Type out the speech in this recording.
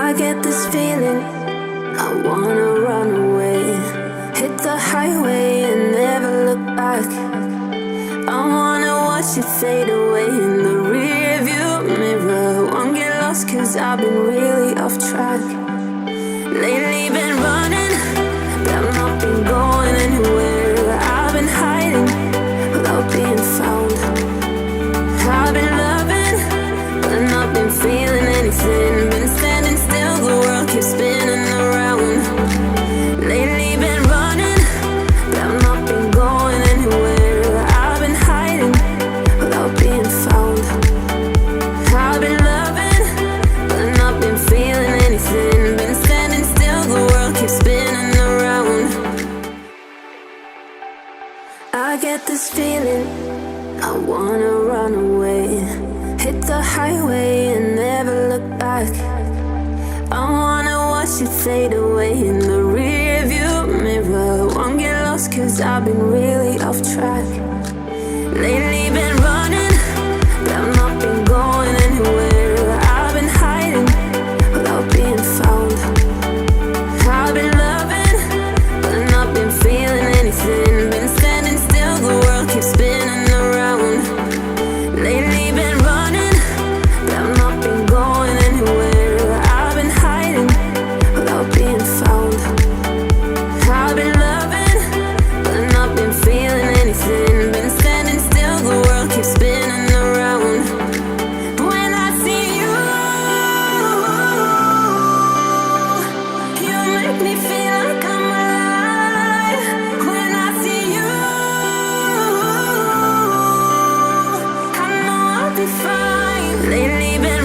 I get this feeling, I wanna run away. Hit the highway and never look back. I wanna watch it fade away in the rear view mirror. Won't get lost cause I've been really off track. Lately been running, but I've not been going anywhere. I've been hiding without being found. I've been loving, but not been feeling anything. Been standing still, the world keeps spinning around. Lately been running, but I've not been going anywhere. I've been hiding without being found. I've been loving, but not been feeling anything. Been standing still, the world keeps spinning around. I get this feeling, I wanna run away. Hit the highway and never look back. I wanna watch it fade away in the rear view mirror. Won't get lost cause I've been really off track. Lately been running, but I've not been going anywhere. I've been hiding without being found. I've been loving, but not been feeling anything. Been standing still, the world keeps spinning around. Lately been running, but I've not been going anywhere. I've been hiding without being found. I've been loving, but not been feeling anything. Been standing still, the world keeps spinning around. But when I see you, you make me feel like I'm alive. When I see you, I know I'll be fine. Lately been